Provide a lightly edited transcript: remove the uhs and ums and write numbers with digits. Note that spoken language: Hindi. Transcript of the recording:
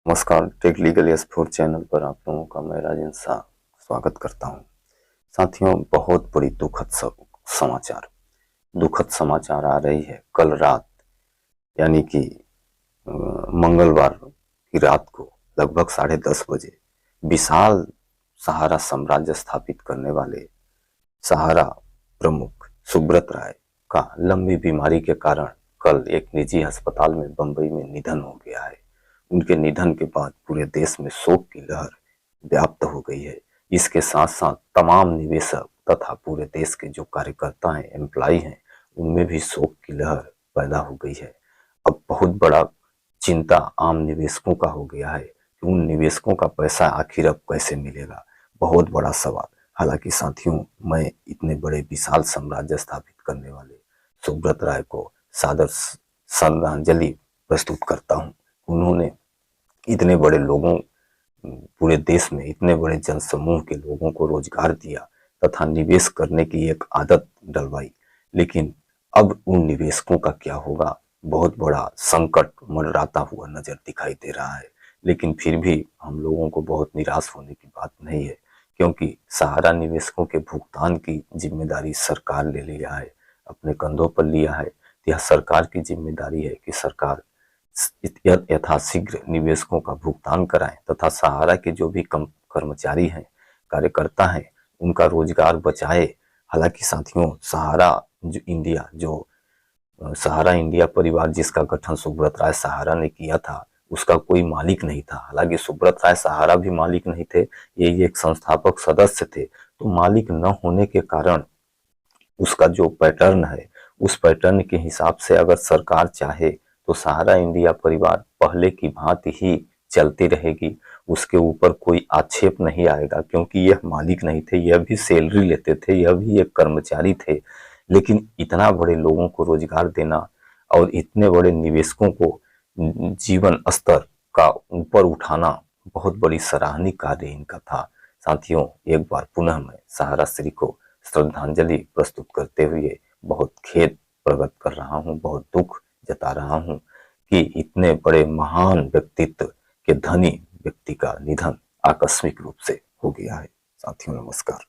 नमस्कार, टेक लीगल S4 चैनल पर आप लोगों का मैं राजेंद्र शाह स्वागत करता हूं। साथियों, बहुत बड़ी दुखद समाचार आ रही है। कल रात यानी कि मंगलवार की रात को लगभग 10:30 बजे विशाल सहारा साम्राज्य स्थापित करने वाले सहारा प्रमुख सुब्रत राय का लंबी बीमारी के कारण कल एक निजी अस्पताल में बंबई में निधन हो गया है। उनके निधन के बाद पूरे देश में शोक की लहर व्याप्त हो गई है। इसके साथ साथ तमाम निवेशक तथा पूरे देश के जो कार्यकर्ता हैं, एम्प्लॉय हैं, उनमें भी शोक की लहर पैदा हो गई है। अब बहुत बड़ा चिंता आम निवेशकों का हो गया है कि उन निवेशकों का पैसा आखिर अब कैसे मिलेगा, बहुत बड़ा सवाल। हालांकि साथियों, मैं इतने बड़े विशाल साम्राज्य स्थापित करने वाले सुब्रत राय को सादर श्रद्धांजलि प्रस्तुत करता हूं। उन्होंने इतने बड़े लोगों, पूरे देश में इतने बड़े जनसमूह के लोगों को रोजगार दिया तथा निवेश करने की एक आदत डलवाई। लेकिन अब उन निवेशकों का क्या होगा, बहुत बड़ा संकट मंडराता हुआ नजर दिखाई दे रहा है। लेकिन फिर भी हम लोगों को बहुत निराश होने की बात नहीं है, क्योंकि सहारा निवेशकों के भुगतान की जिम्मेदारी सरकार ले लिया है, अपने कंधों पर लिया है। यह सरकार की जिम्मेदारी है कि सरकार यथाशीघ्र निवेशकों का भुगतान कराएं तथा सहारा के जो भी कर्मचारी हैं, कार्यकर्ता हैं, उनका रोजगार बचाए। हालांकि साथियों, सहारा इंडिया परिवार जिसका गठन सुब्रत राय सहारा ने किया था, उसका कोई मालिक नहीं था। हालांकि सुब्रत राय सहारा भी मालिक नहीं थे, ये एक संस्थापक सदस्य थे। तो मालिक न होने के कारण उसका जो पैटर्न है, उस पैटर्न के हिसाब से अगर सरकार चाहे तो सहारा इंडिया परिवार पहले की भांति ही चलती रहेगी। उसके ऊपर कोई आक्षेप नहीं आएगा, क्योंकि यह मालिक नहीं थे, यह भी सैलरी लेते थे, यह भी एक कर्मचारी थे। लेकिन इतना बड़े लोगों को रोजगार देना और इतने बड़े निवेशकों को जीवन स्तर का ऊपर उठाना बहुत बड़ी सराहनीय कार्य इनका था। साथियों, एक बार पुनः मैं सहारा श्री को श्रद्धांजलि प्रस्तुत करते हुए बहुत खेद प्रकट कर रहा हूं, बहुत दुख जता रहा हूं कि इतने बड़े महान व्यक्तित्व के धनी व्यक्ति का निधन आकस्मिक रूप से हो गया है। साथियों, नमस्कार।